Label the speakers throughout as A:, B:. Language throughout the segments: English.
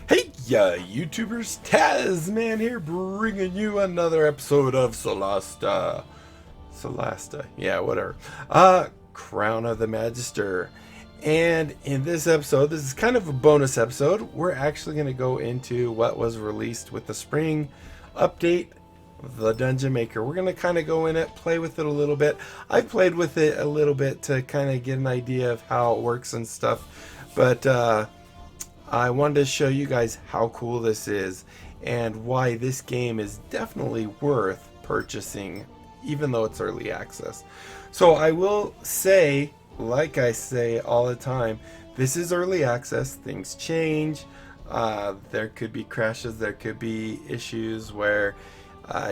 A: Hey, YouTubers, Tazman here, bringing you another episode of Solasta. Solasta, yeah, whatever. Crown of the Magister. And in this episode, this is kind of a bonus episode. We're actually going to go into what was released with the spring update, the Dungeon Maker. We're going to kind of go in it, play with it a little bit. I've played with it a little bit to kind of get an idea of how it works and stuff. But, I wanted to show you guys how cool this is and why this game is definitely worth purchasing, even though it's early access. So I will say, like I say all the time, this is early access. Things change. There could be crashes. There could be issues where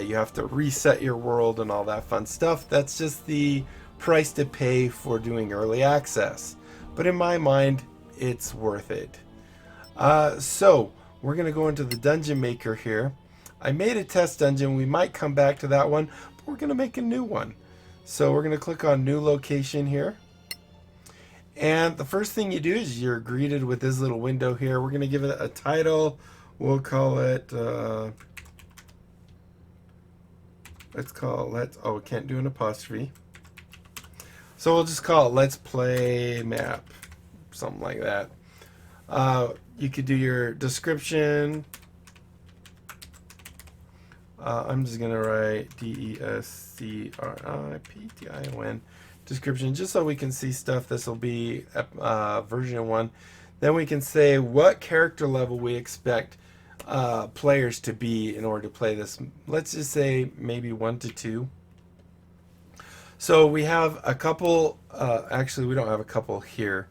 A: you have to reset your world and all that fun stuff. That's just the price to pay for doing early access. But in my mind, it's worth it. So we're going to go into the Dungeon Maker here. I made a test dungeon. We might come back to that one, but we're going to make a new one. So we're going to click on New Location here. And the first thing you do is you're greeted with this little window here. We're going to give it a title. We'll call it, oh, we can't do an apostrophe. So we'll just call it Let's Play Map, something like that. You could do your description. I'm just going to write DESCRIPTION description just so we can see stuff. This will be version 1. Then we can say what character level we expect players to be in order to play this. Let's just say maybe 1 to 2. So we have a couple, actually we don't have a couple here.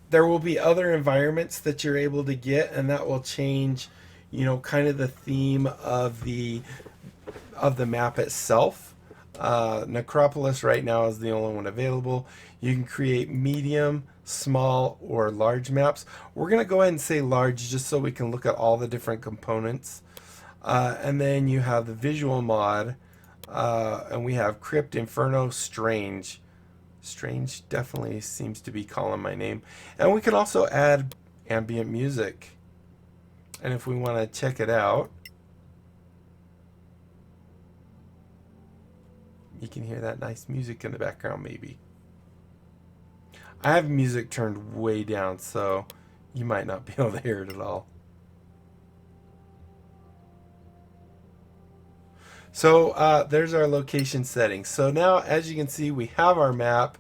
A: There will be other environments that you're able to get, and that will change, kind of the theme of the map itself. Necropolis right now is the only one available. You can create medium, small, or large maps. We're going to go ahead and say large just so we can look at all the different components. And then you have the visual mod, and we have Crypt, Inferno, Strange. Strange definitely seems to be calling my name. And we can also add ambient music. And if we want to check it out, you can hear that nice music in the background maybe. I have music turned way down, so you might not be able to hear it at all. So there's our location settings. So now, as you can see, we have our map.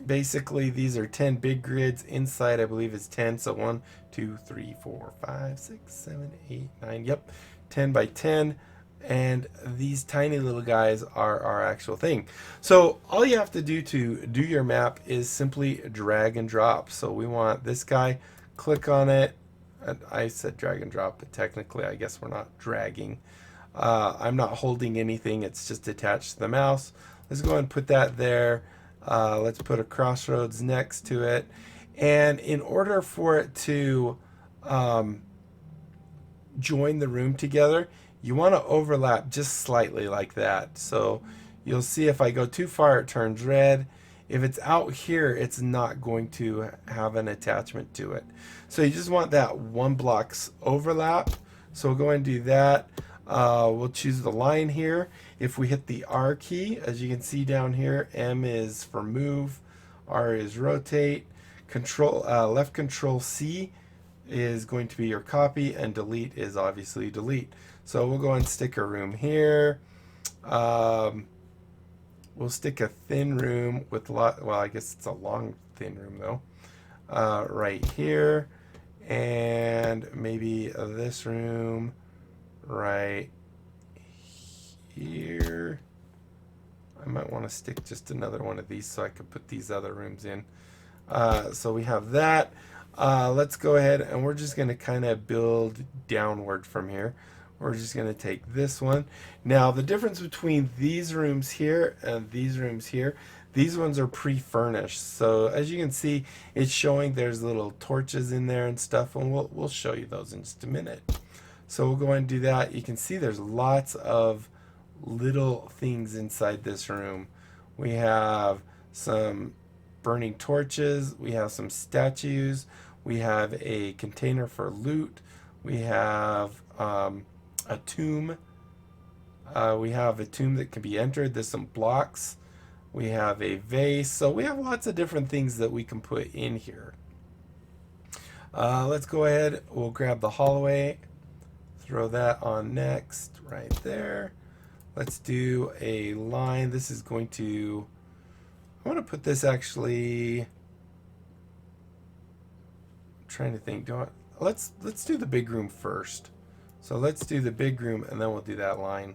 A: Basically, these are 10 big grids. Inside, I believe, is 10. So 1, 2, 3, 4, 5, 6, 7, 8, 9. Yep, 10 by 10. And these tiny little guys are our actual thing. So all you have to do to do your map is simply drag and drop. So we want this guy. Click on it. I said drag and drop, but technically, I guess we're not dragging. I'm not holding anything. It's just attached to the mouse. Let's go ahead and put that there. Let's put a crossroads next to it. And in order for it to join the room together, you want to overlap just slightly like that. So you'll see if I go too far, it turns red. If it's out here, it's not going to have an attachment to it. So you just want that 1 block's overlap. So we'll go ahead and do that. We'll choose the line here. If we hit the R key, as you can see down here, M is for move, R is rotate, left control C is going to be your copy, and delete is obviously delete. So we'll go and stick a room here. We'll stick a thin room with well, I guess it's a long thin room though. Right here, and maybe this room right here. I might want to stick just another one of these so I could put these other rooms in. So we have that. Let's go ahead and we're just going to kind of build downward from here. We're just going to take this one. Now the difference between these rooms here and these rooms here, these ones are pre-furnished. So as you can see, it's showing there's little torches in there and stuff, and we'll show you those in just a minute. So we'll go ahead and do that. You can see there's lots of little things inside this room. We have some burning torches. We have some statues. We have a container for loot. We have a tomb. We have a tomb that can be entered. There's some blocks. We have a vase. So we have lots of different things that we can put in here. Let's go ahead. We'll grab the hallway. Throw that on next, right there. Let's do a line. This is going to, I want to put this actually, I'm trying to think, let's do the big room first. So let's do the big room and then we'll do that line.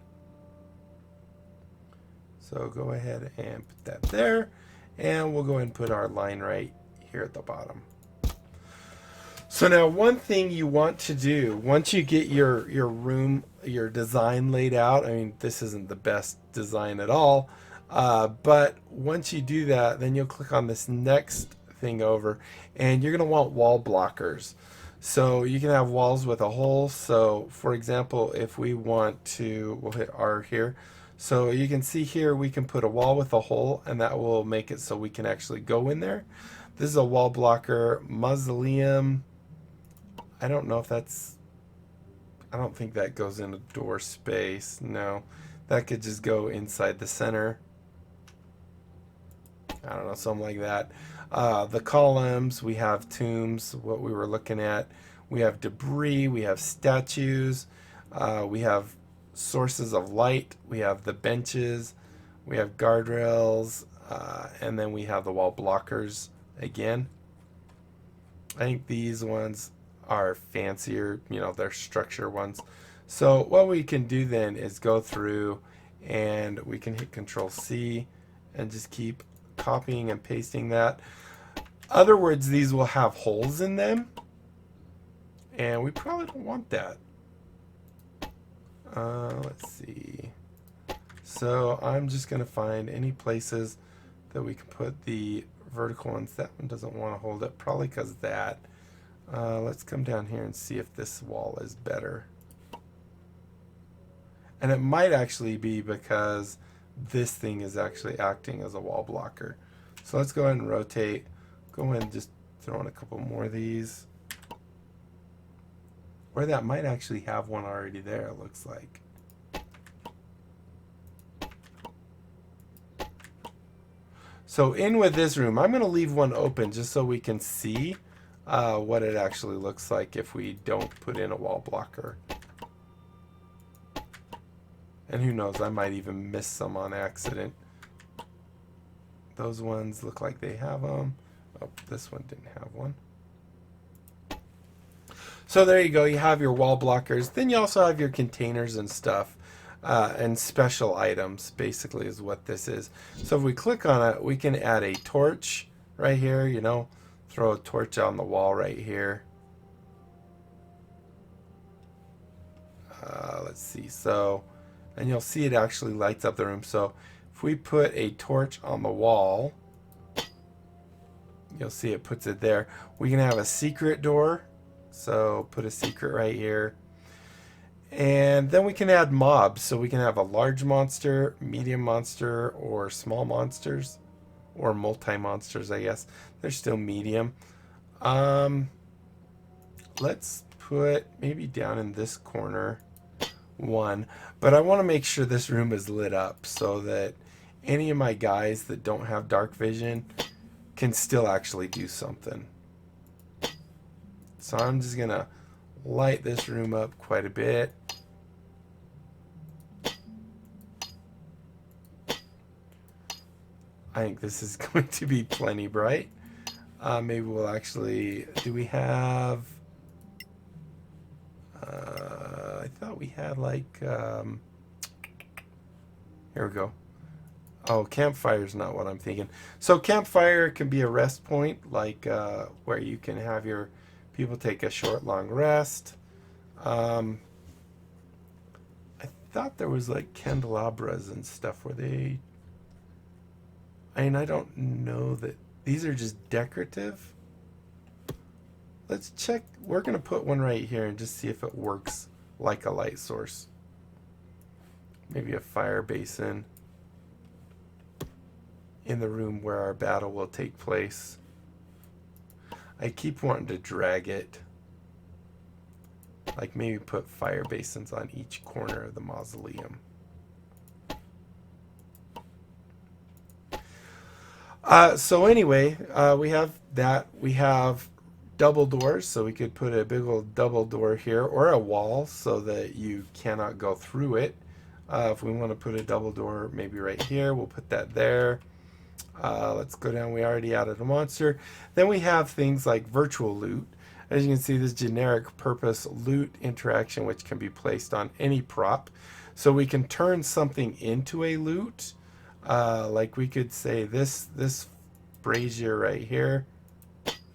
A: So go ahead and put that there, and we'll go ahead and put our line right here at the bottom. So now one thing you want to do, once you get your room, your design laid out, I mean, this isn't the best design at all, but once you do that, then you'll click on this next thing over, and you're going to want wall blockers. So you can have walls with a hole. So for example, if we want to, we'll hit R here. So you can see here we can put a wall with a hole, and that will make it so we can actually go in there. This is a wall blocker. Mausoleum. I don't know if that's, I don't think that goes in a door space. No, that could just go inside the center. I don't know, something like that. The columns, we have tombs, what we were looking at. We have debris, we have statues, we have sources of light, we have the benches, we have guardrails, and then we have the wall blockers again. I think these ones are fancier, you know, they're structure ones. So what we can do then is go through and we can hit Control C and just keep copying and pasting that. Other words, these will have holes in them, and we probably don't want that. Let's see. So I'm just going to find any places that we can put the vertical ones. That one doesn't want to hold it, probably because of that. Let's come down here and see if this wall is better. And it might actually be because this thing is actually acting as a wall blocker. So let's go ahead and rotate. Go ahead and just throw in a couple more of these. Or that might actually have one already there, it looks like. So in with this room, I'm going to leave one open just so we can see what it actually looks like if we don't put in a wall blocker. And who knows, I might even miss some on accident. Those ones look like they have them. Oh, this one didn't have one. So there you go, you have your wall blockers. Then you also have your containers and stuff, and special items, basically is what this is. So if we click on it, we can add a torch right here, you know, throw a torch on the wall right here. Let's see, so, and you'll see it actually lights up the room. So if we put a torch on the wall, you'll see it puts it there. We can have a secret door. So put a secret right here. And then we can add mobs. So we can have a large monster, medium monster, or small monsters. Or multi-monsters, I guess. They're still medium. Let's put maybe down in this corner one. But I want to make sure this room is lit up so that any of my guys that don't have dark vision can still actually do something. So I'm just going to light this room up quite a bit. I think this is going to be plenty bright. Maybe we'll actually, do we have, I thought we had like, here we go. Oh, campfire's not what I'm thinking. So campfire can be a rest point, like where you can have your people take a short, long rest. I thought there was like candelabras and stuff where they, I mean, I don't know that these are just decorative. Let's check. We're going to put one right here and just see if it works like a light source. Maybe a fire basin in the room where our battle will take place. I keep wanting to drag it. Like maybe put fire basins on each corner of the mausoleum. So anyway, we have that. We have double doors, so we could put a big old double door here, or a wall so that you cannot go through it. If we want to put a double door maybe right here, we'll put that there. Let's go down. We already added a monster. Then we have things like virtual loot. As you can see, this generic purpose loot interaction, which can be placed on any prop. So we can turn something into a loot. Like we could say this brazier right here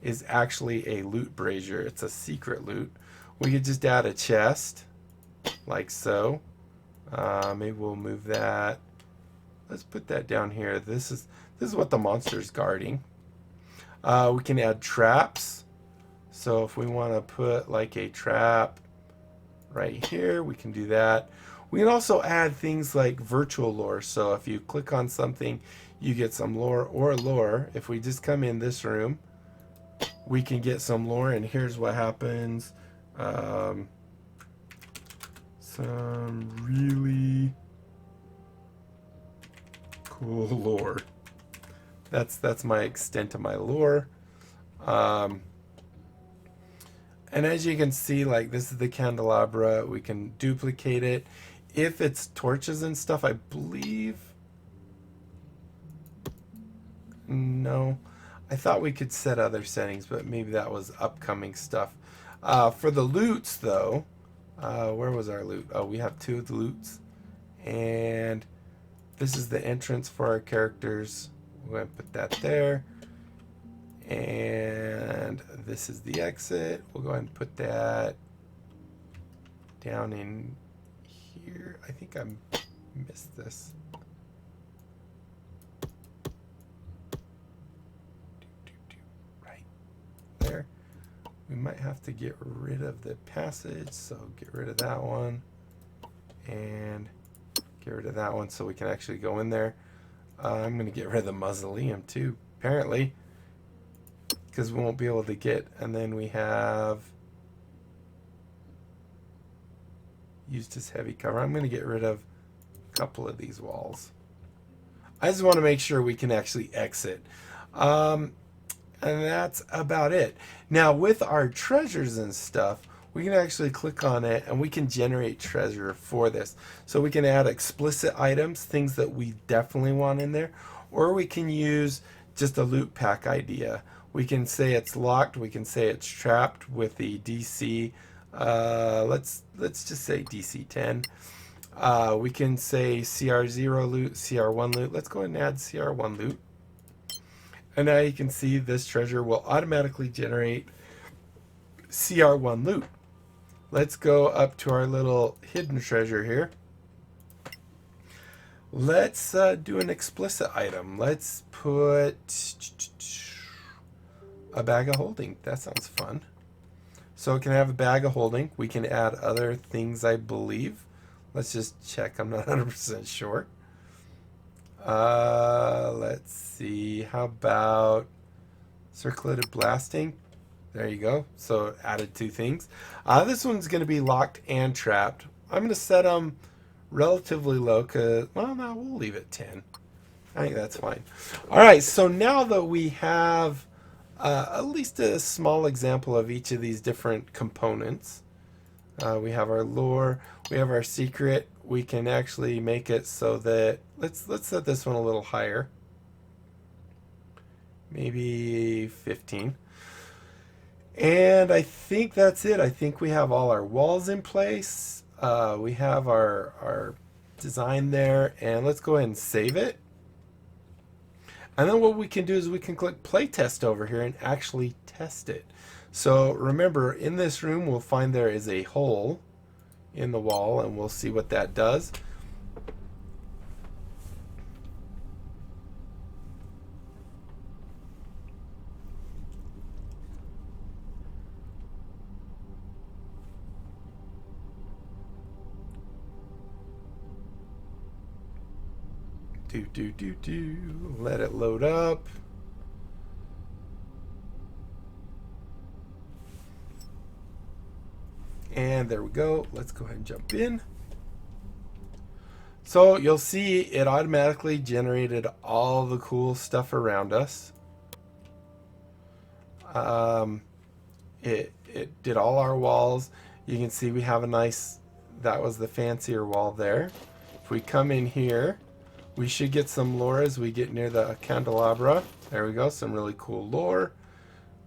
A: is actually a loot brazier. It's a secret loot. We could just add a chest like so. Maybe we'll move that. Let's put that down here. This is what the monster's guarding. We can add traps. So if we want to put like a trap right here, we can do that. We can also add things like virtual lore. So if you click on something, you get some lore or lore. If we just come in this room, we can get some lore, and here's what happens. Some really cool lore. That's my extent of my lore. And as you can see, like this is the candelabra. We can duplicate it. If it's torches and stuff, I believe. No, I thought we could set other settings, but maybe that was upcoming stuff. For the loots, though, where was our loot? Oh, we have two of the loots, and this is the entrance for our characters. We're going to put that there. And this is the exit. We'll go ahead and put that down in here. I think I missed this. Right there. We might have to get rid of the passage, so get rid of that one. And get rid of that one so we can actually go in there. I'm going to get rid of the mausoleum too, apparently, because we won't be able to get. And then we have used as heavy cover. I'm going to get rid of a couple of these walls. I just want to make sure we can actually exit. And that's about it. Now with our treasures and stuff, we can actually click on it and we can generate treasure for this. So we can add explicit items, things that we definitely want in there, or we can use just a loot pack idea. We can say it's locked, we can say it's trapped with the DC, let's just say DC 10. We can say CR0 loot, CR1 loot. Let's go ahead and add CR1 loot. And now you can see this treasure will automatically generate CR1 loot. Let's go up to our little hidden treasure here. Let's do an explicit item. Let's put a bag of holding. That sounds fun. So it can have a bag of holding. We can add other things, I believe. Let's just check. I'm not 100% sure. Let's see. How about circulated blasting? There you go. So added two things. This one's going to be locked and trapped. I'm going to set them relatively low because, well, no, we'll leave it 10. I think that's fine. All right. So now that we have at least a small example of each of these different components, we have our lore, we have our secret. We can actually make it so that let's set this one a little higher, maybe 15. And I think that's it. I think we have all our walls in place. We have our design there, and let's go ahead and save it. And then what we can do is we can click playtest over here and actually test it. So remember, in this room we'll find there is a hole in the wall, and we'll see what that does. Let it load up. And there we go. Let's go ahead and jump in. So you'll see it automatically generated all the cool stuff around us. It did all our walls. You can see we have a nice, that was the fancier wall there. If we come in here, we should get some lore as we get near the candelabra. There we go, some really cool lore.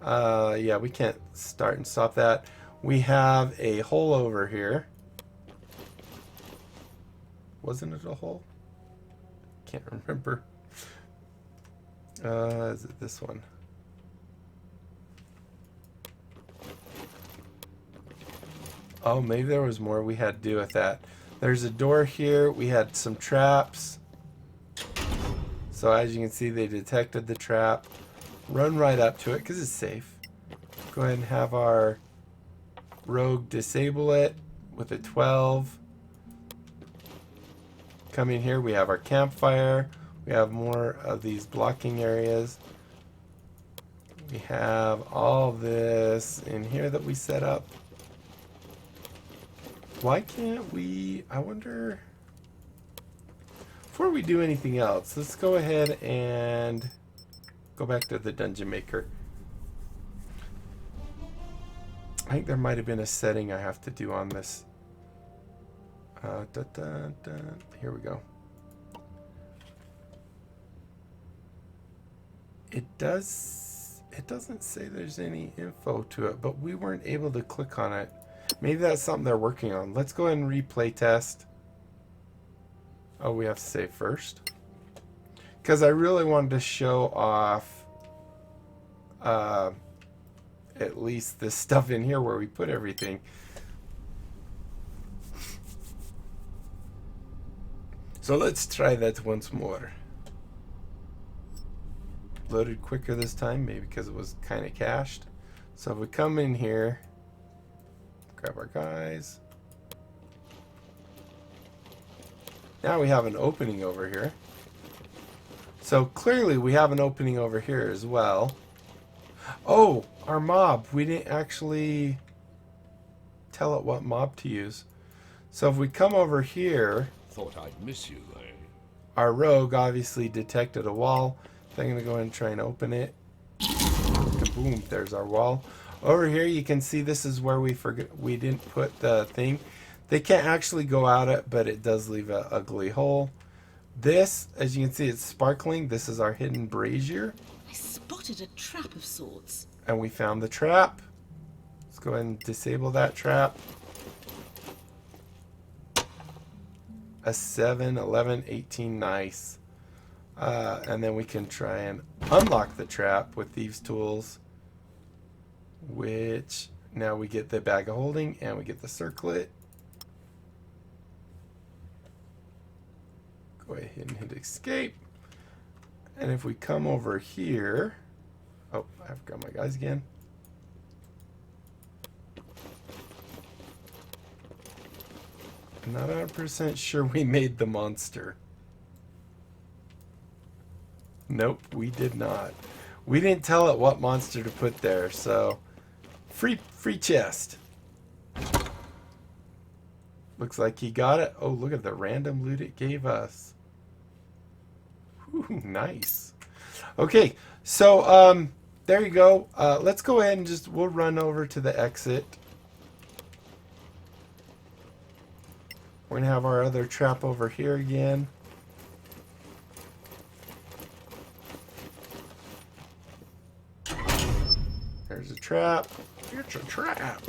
A: Yeah, we can't start and stop that. We have a hole over here. Wasn't it a hole? Can't remember. Is it this one? Oh, maybe there was more we had to do with that. There's a door here. We had some traps. So as you can see, they detected the trap. Run right up to it because it's safe. Go ahead and have our rogue disable it with a 12. Come in here. We have our campfire. We have more of these blocking areas. We have all this in here that we set up. Why can't we, I wonder, before we do anything else, let's go ahead and go back to the dungeon maker. I think there might have been a setting I have to do on this. Here we go. It doesn't say there's any info to it, but we weren't able to click on it. Maybe that's something they're working on. Let's go ahead and replay test. Oh, we have to save first. Because I really wanted to show off at least this stuff in here where we put everything. So let's try that once more. Loaded quicker this time, maybe because it was kind of cached. So if we come in here, grab our guys. Now we have an opening over here. So clearly we have an opening over here as well. Oh, our mob. We didn't actually tell it what mob to use. So if we come over here,
B: Thought I'd miss you, eh?
A: our rogue obviously detected a wall. So I'm going to go ahead and try and open it. Boom, there's our wall. Over here you can see this is where we didn't put the thing. They can't actually go out it, but it does leave an ugly hole. This, as you can see, it's sparkling. This is our hidden brazier.
C: I spotted a trap of sorts.
A: And we found the trap. Let's go ahead and disable that trap. A 7, 11, 18, nice. And then we can try and unlock the trap with thieves' tools. Which, now we get the bag of holding and we get the circlet. Go ahead and hit escape. And if we come over here, oh, I've got my guys again. I'm not 100% sure we made the monster. Nope, we did not. We didn't tell it what monster to put there, so free chest. Looks like he got it. Oh, look at the random loot it gave us. Whew, nice. Okay, so there you go. Let's go ahead and we'll run over to the exit. We're gonna have our other trap over here again. There's a trap. It's a trap.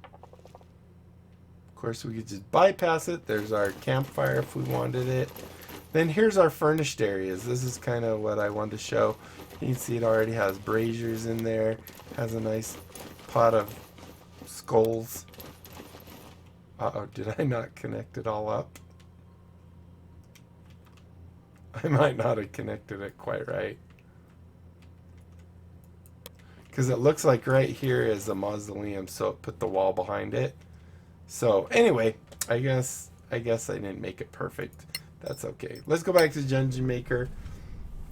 A: Of course, we could just bypass it. There's our campfire if we wanted it. Then here's our furnished areas. This is kind of what I wanted to show. You can see it already has braziers in there. Has a nice pot of skulls. Uh-oh, did I not connect it all up? I might not have connected it quite right. Because it looks like right here is the mausoleum, so it put the wall behind it. So anyway, I guess I didn't make it perfect. That's okay. Let's go back to Dungeon Maker,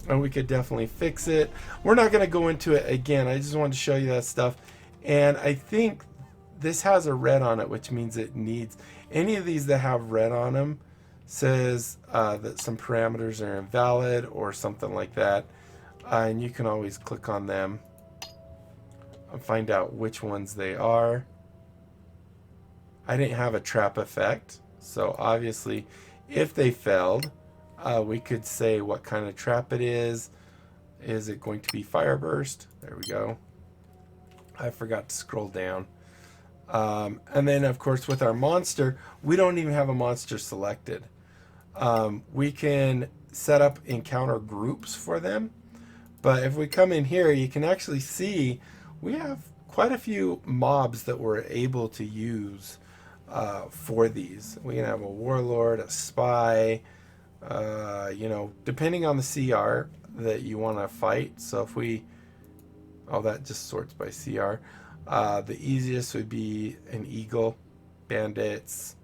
A: and we could definitely fix it. We're not going to go into it again. I just wanted to show you that stuff. And I think this has a red on it, which means it needs, any of these that have red on them says that some parameters are invalid or something like that. And you can always click on them and find out which ones they are. I didn't have a trap effect, so obviously if they failed, we could say what kind of trap it is. Is it going to be fire burst? There we go. I forgot to scroll down. And then of course with our monster, we don't even have a monster selected. We can set up encounter groups for them, but if we come in here, you can actually see we have quite a few mobs that we're able to use for these. We can have a warlord, a spy, you know, depending on the CR that you want to fight. So if we, oh, that just sorts by CR. The easiest would be an eagle, bandits,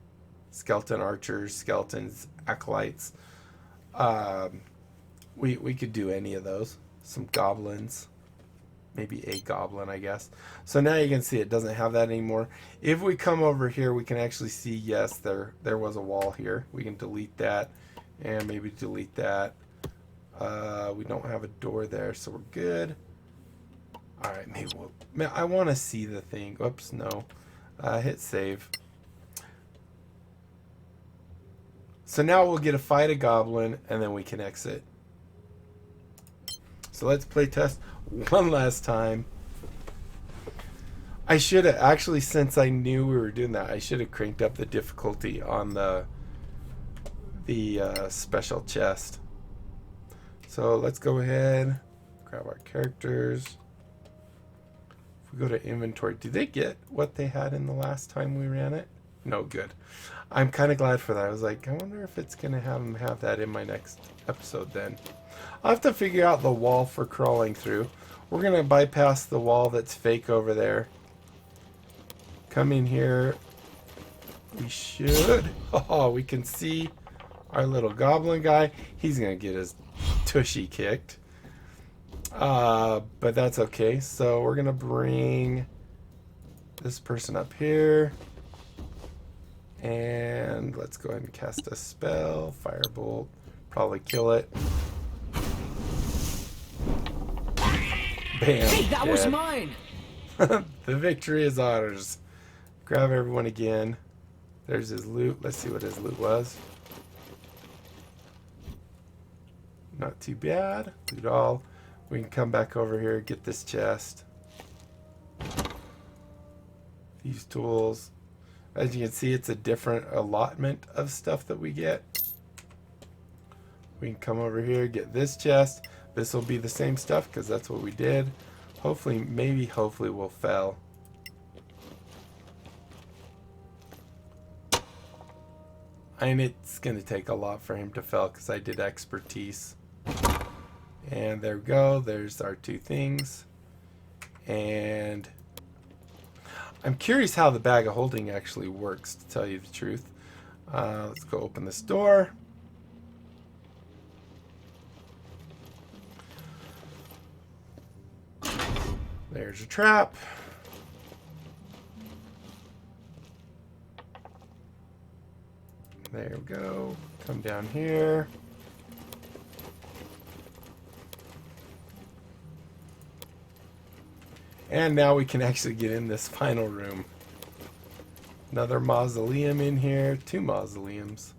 A: skeleton archers, skeletons, acolytes. We could do any of those. Some goblins, maybe a goblin, I guess. So now you can see it doesn't have that anymore. If we come over here, we can actually see, yes, there was a wall here. We can delete that and maybe delete that. We don't have a door there, so we're good. All right, maybe we'll, man, I want to see the thing. Oops, no. Hit save. So now we'll get to fight a goblin and then we can exit. So let's play test one last time. I should have, actually, since I knew we were doing that, I should have cranked up the difficulty on the special chest. So let's go ahead, grab our characters. If we go to inventory, did they get what they had in the last time we ran it? No, good. I'm kind of glad for that. I was like, I wonder if it's going to have that in my next episode then. I'll have to figure out the wall for crawling through. We're going to bypass the wall that's fake over there. Come in here. We should. Oh, we can see our little goblin guy. He's going to get his tushy kicked. But that's okay. So we're going to bring this person up here. And let's go ahead and cast a spell. Firebolt. Probably kill it. Bam.
B: Hey, that was mine.
A: The victory is ours. Grab everyone again. There's his loot. Let's see what his loot was. Not too bad. Loot all. We can come back over here, get this chest. These tools. As you can see, it's a different allotment of stuff that we get. We can come over here, get this chest. This will be the same stuff because that's what we did. Hopefully, hopefully we'll fail. And it's going to take a lot for him to fail because I did expertise. And there we go. There's our two things. And I'm curious how the bag of holding actually works, to tell you the truth. Let's go open this door. There's a trap. There we go. Come down here. And now we can actually get in this final room. Another mausoleum in here. 2 mausoleums.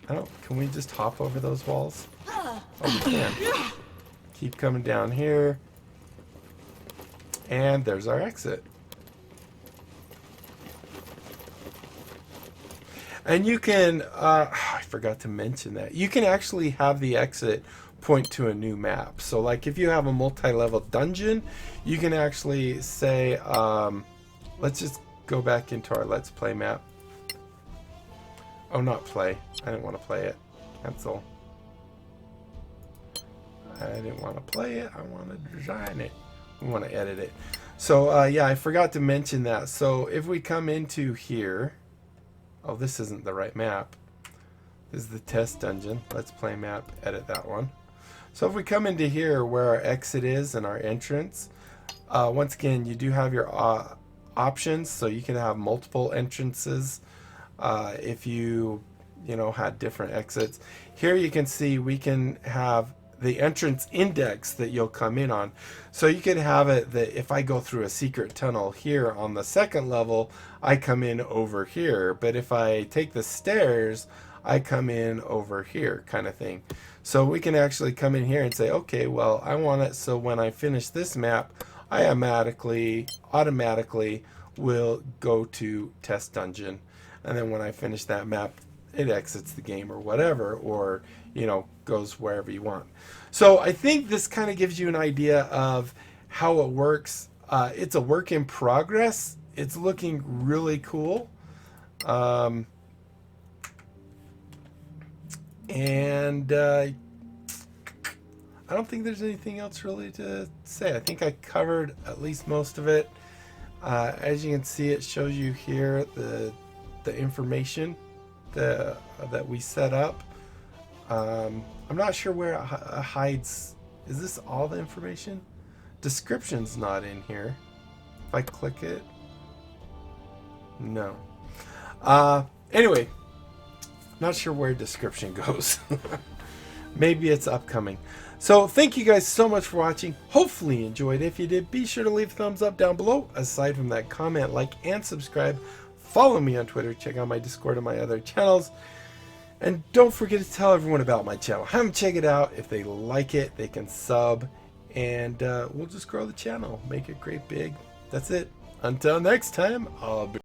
A: Can we just hop over those walls? Oh, we can. Keep coming down here. And there's our exit. And you can, I forgot to mention that. You can actually have the exit point to a new map. So like if you have a multi-level dungeon, you can actually say, let's just go back into our Let's Play map. Oh, not play. I didn't want to play it. Cancel. I didn't want to play it. I want to design it. I want to edit it. So yeah, I forgot to mention that. So if we come into here, oh, this isn't the right map. This is the test dungeon. Let's Play map. Edit that one. So if we come into here where our exit is and our entrance, once again, you do have your options, so you can have multiple entrances if you had different exits. Here you can see we can have the entrance index that you'll come in on. So you can have it that if I go through a secret tunnel here on the second level, I come in over here. But if I take the stairs, I come in over here, kind of thing. So we can actually come in here and say, okay, well, I want it so when I finish this map, I automatically will go to test dungeon. And then when I finish that map, it exits the game or whatever, or goes wherever you want. So I think this kind of gives you an idea of how it works. It's a work in progress. It's looking really cool. And I don't think there's anything else really to say. I think I covered at least most of it. As you can see, it shows you here the information that we set up. I'm not sure where it hides. Is this all the information? Description's not in here. If I click it, no. Anyway, not sure where description goes. Maybe it's upcoming. So thank you guys so much for watching. Hopefully you enjoyed. If you did, be sure to leave a thumbs up down below. Aside from that, comment, like, and subscribe. Follow me on Twitter. Check out my Discord and my other channels. And don't forget to tell everyone about my channel. Have them check it out. If they like it, they can sub. And we'll just grow the channel. Make it great big. That's it. Until next time, I'll be